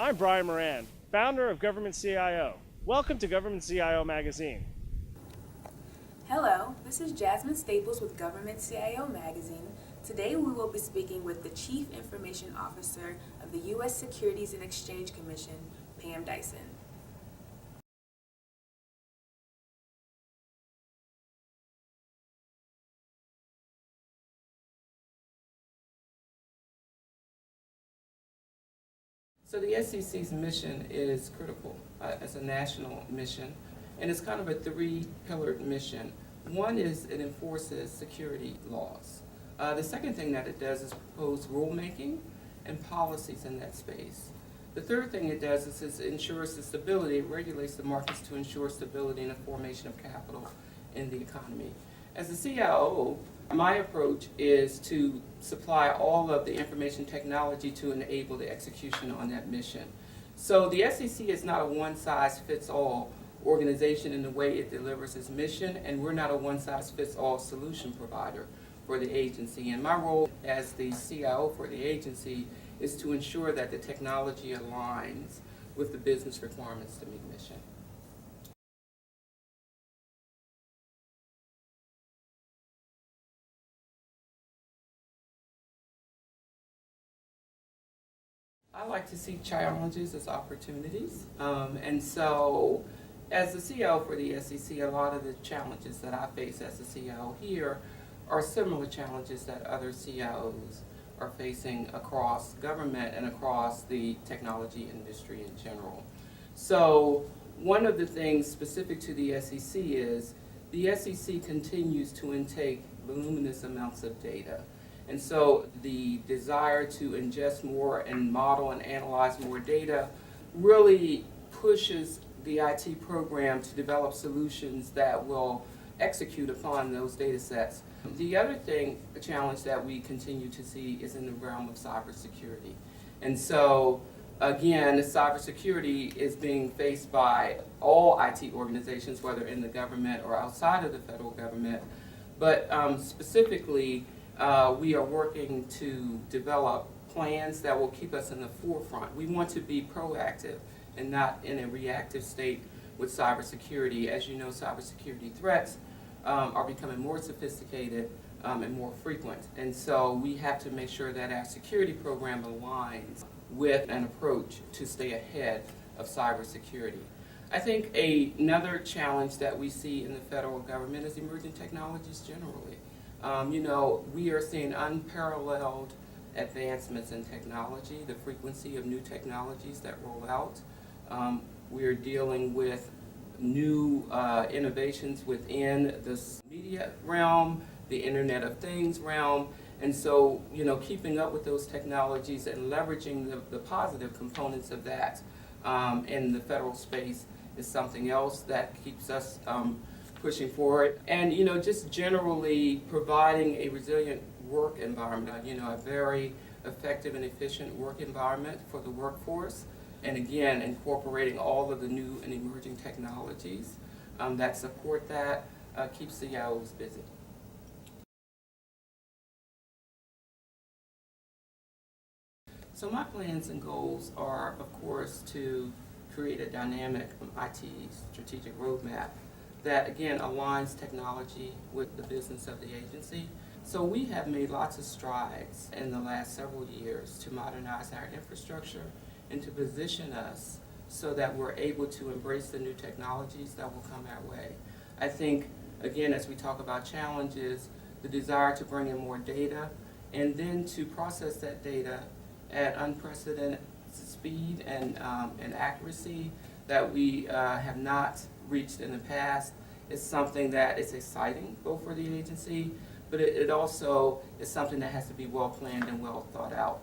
I'm Brian Moran, founder of Government CIO. Welcome to Government CIO Magazine. Hello, this is Jasmine Staples with Government CIO Magazine. Today we will be speaking with the Chief Information Officer of the U.S. Securities and Exchange Commission, Pam Dyson. So the SEC's mission is critical as a national mission, and it's kind of a three-pillared mission. One is it enforces security laws. The second thing that it does is propose rulemaking and policies in that space. The third thing it does is it ensures the stability, it regulates the markets to ensure stability and the formation of capital in the economy. As the CIO, my approach is to supply all of the information technology to enable the execution on that mission. So the SEC is not a one-size-fits-all organization in the way it delivers its mission, and we're not a one-size-fits-all solution provider for the agency. And my role as the CIO for the agency is to ensure that the technology aligns with the business requirements to meet mission. I like to see challenges as opportunities, and so as the CIO for the SEC, a lot of the challenges that I face as the CIO here are similar challenges that other CIOs are facing across government and across the technology industry in general. So one of the things specific to the SEC is the SEC continues to intake voluminous amounts of data. And so the desire to ingest more and model and analyze more data really pushes the IT program to develop solutions that will execute upon those data sets. The other thing, a challenge that we continue to see is in the realm of cybersecurity. And so again, cybersecurity is being faced by all IT organizations, whether in the government or outside of the federal government. But specifically, we are working to develop plans that will keep us in the forefront. We want to be proactive and not in a reactive state with cybersecurity. As you know, cybersecurity threats are becoming more sophisticated and more frequent. And so we have to make sure that our security program aligns with an approach to stay ahead of cybersecurity. I think another challenge that we see in the federal government is emerging technologies generally. We are seeing unparalleled advancements in technology, the frequency of new technologies that roll out. We are dealing with new innovations within the media realm, the Internet of Things realm, and so, keeping up with those technologies and leveraging the positive components of that in the federal space is something else that keeps us pushing forward. And just generally providing a resilient work environment, a very effective and efficient work environment for the workforce, and again incorporating all of the new and emerging technologies that support that keeps CIOs busy. So my plans and goals are, of course, to create a dynamic IT strategic roadmap that, again, aligns technology with the business of the agency. So we have made lots of strides in the last several years to modernize our infrastructure and to position us so that we're able to embrace the new technologies that will come our way. I think, again, as we talk about challenges, the desire to bring in more data and then to process that data at unprecedented speed and accuracy that we have not reached in the past is something that is exciting both for the agency, but it also is something that has to be well planned and well thought out.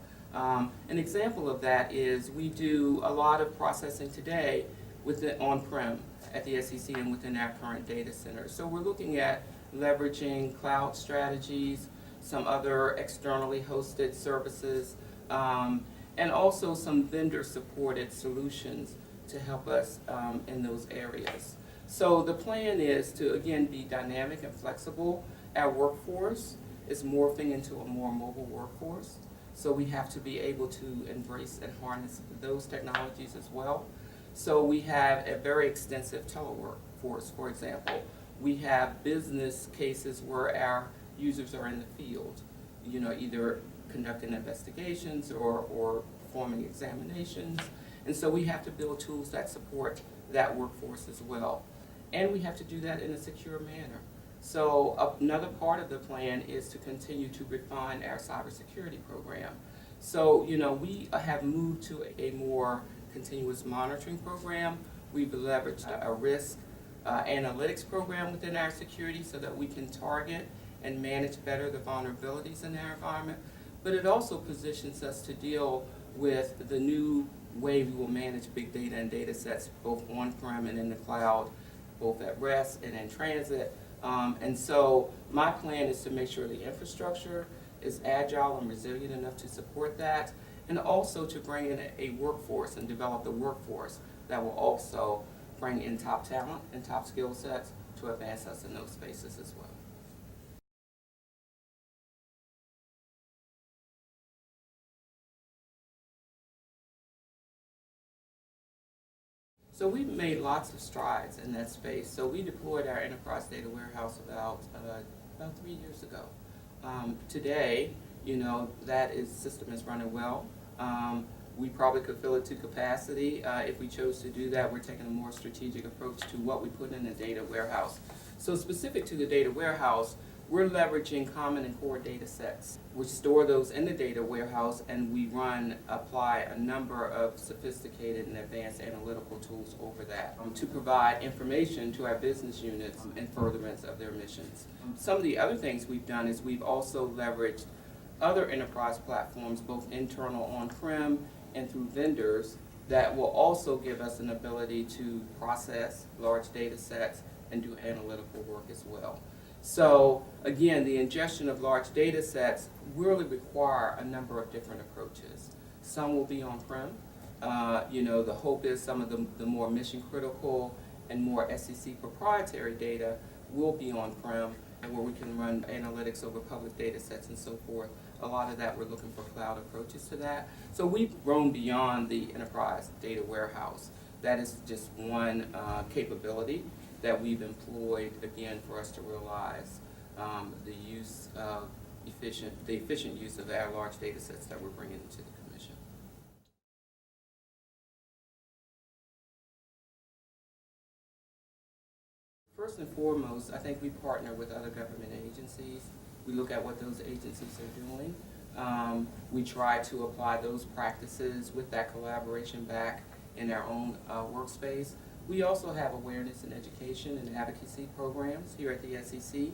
An example of that is we do a lot of processing today on-prem at the SEC and within our current data centers. So we're looking at leveraging cloud strategies, some other externally hosted services, and also some vendor-supported solutions to help us in those areas. So the plan is to, again, be dynamic and flexible. Our workforce is morphing into a more mobile workforce. So we have to be able to embrace and harness those technologies as well. So we have a very extensive telework force, for example. We have business cases where our users are in the field, either conducting investigations or performing examinations. And so we have to build tools that support that workforce as well. And we have to do that in a secure manner. So another part of the plan is to continue to refine our cybersecurity program. So, we have moved to a more continuous monitoring program. We've leveraged a risk analytics program within our security so that we can target and manage better the vulnerabilities in our environment. But it also positions us to deal with the new way we will manage big data and data sets both on-prem and in the cloud, both at rest and in transit. And so my plan is to make sure the infrastructure is agile and resilient enough to support that, and also to bring in a workforce and develop the workforce that will also bring in top talent and top skill sets to advance us in those spaces as well. So we've made lots of strides in that space. So we deployed our enterprise data warehouse about 3 years ago. Today, that system is running well. We probably could fill it to capacity. If we chose to do that, we're taking a more strategic approach to what we put in the data warehouse. So specific to the data warehouse, we're leveraging common and core data sets. We store those in the data warehouse, and we apply a number of sophisticated and advanced analytical tools over that to provide information to our business units in furtherance of their missions. Some of the other things we've done is we've also leveraged other enterprise platforms, both internal on-prem and through vendors, that will also give us an ability to process large data sets and do analytical work as well. So again, the ingestion of large data sets really require a number of different approaches. Some will be on-prem. The hope is some of the more mission critical and more SEC proprietary data will be on-prem, and where we can run analytics over public data sets and so forth. A lot of that, we're looking for cloud approaches to that. So we've grown beyond the enterprise data warehouse. That is just one capability that we've employed, again, for us to realize the efficient use of our large data sets that we're bringing into the Commission. First and foremost, I think we partner with other government agencies. We look at what those agencies are doing. We try to apply those practices with that collaboration back in our own workspace. We also have awareness and education and advocacy programs here at the SEC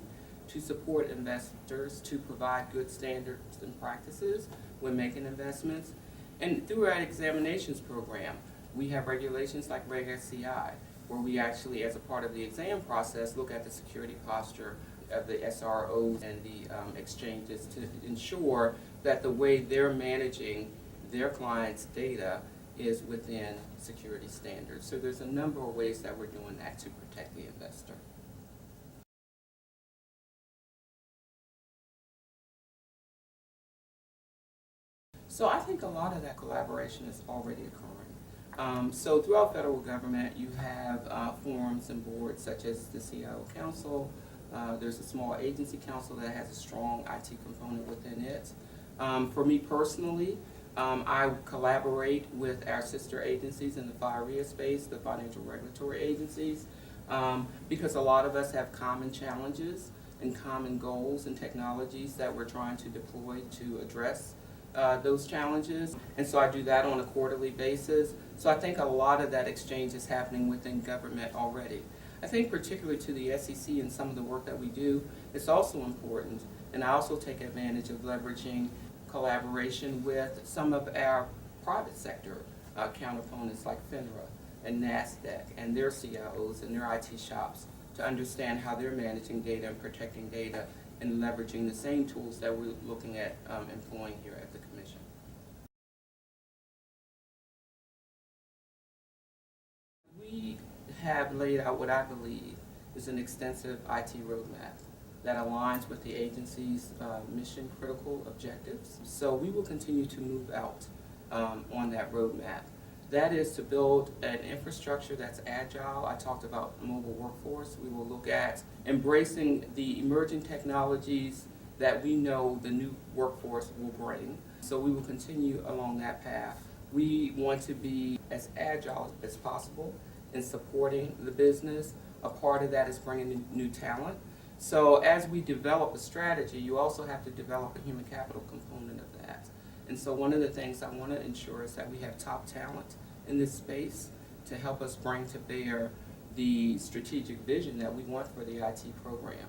to support investors to provide good standards and practices when making investments. And through our examinations program, we have regulations like Reg SCI, where we actually, as a part of the exam process, look at the security posture of the SROs and the exchanges to ensure that the way they're managing their clients' data is within security standards. So there's a number of ways that we're doing that to protect the investor. So I think a lot of that collaboration is already occurring. So throughout federal government, you have forums and boards such as the CIO Council. There's a small agency council that has a strong IT component within it. For me personally, I collaborate with our sister agencies in the FIREA space, the financial regulatory agencies, because a lot of us have common challenges and common goals and technologies that we're trying to deploy to address those challenges. And so I do that on a quarterly basis. So I think a lot of that exchange is happening within government already. I think particularly to the SEC and some of the work that we do, it's also important, and I also take advantage of leveraging collaboration with some of our private sector counterparts like FINRA and NASDAQ and their CIOs and their IT shops to understand how they're managing data and protecting data and leveraging the same tools that we're looking at employing here at the Commission. We have laid out what I believe is an extensive IT roadmap that aligns with the agency's mission critical objectives. So we will continue to move out on that roadmap. That is to build an infrastructure that's agile. I talked about mobile workforce. We will look at embracing the emerging technologies that we know the new workforce will bring. So we will continue along that path. We want to be as agile as possible in supporting the business. A part of that is bringing in new talent. So as we develop a strategy, you also have to develop a human capital component of that. And so one of the things I want to ensure is that we have top talent in this space to help us bring to bear the strategic vision that we want for the IT program.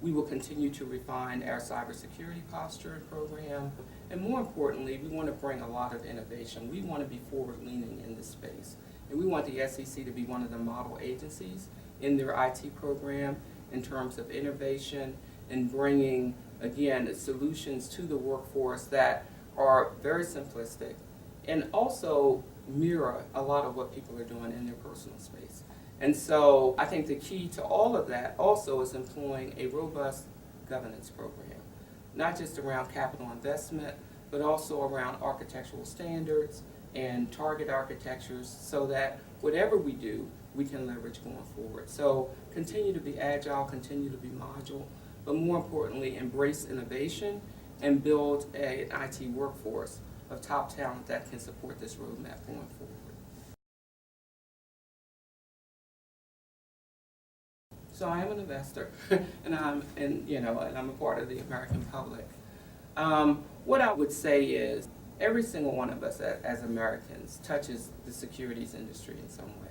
We will continue to refine our cybersecurity posture and program. And more importantly, we want to bring a lot of innovation. We want to be forward-leaning in this space. And we want the SEC to be one of the model agencies in their IT program in terms of innovation and bringing, again, solutions to the workforce that are very simplistic and also mirror a lot of what people are doing in their personal space. And so I think the key to all of that also is employing a robust governance program, not just around capital investment, but also around architectural standards and target architectures so that whatever we do, we can leverage going forward. So continue to be agile, continue to be modular, but more importantly, embrace innovation and build an IT workforce of top talent that can support this roadmap going forward. So I am an investor, and I'm a part of the American public. What I would say is every single one of us as Americans touches the securities industry in some way.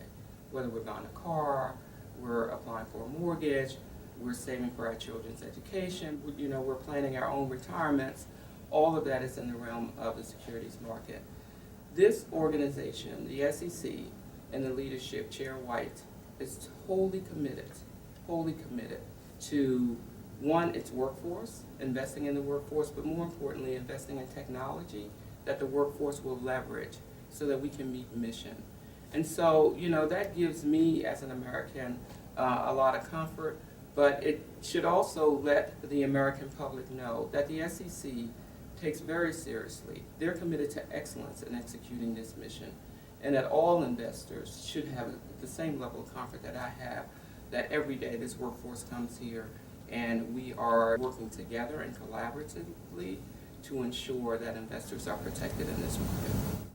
Whether we're buying a car, we're applying for a mortgage, we're saving for our children's education, we're planning our own retirements. All of that is in the realm of the securities market. This organization, the SEC, and the leadership, Chair White, is wholly committed to, one, its workforce, investing in the workforce, but more importantly, investing in technology that the workforce will leverage so that we can meet mission. And so, that gives me as an American a lot of comfort, but it should also let the American public know that the SEC takes very seriously. They're committed to excellence in executing this mission, and that all investors should have the same level of comfort that I have, that every day this workforce comes here and we are working together and collaboratively to ensure that investors are protected in this market.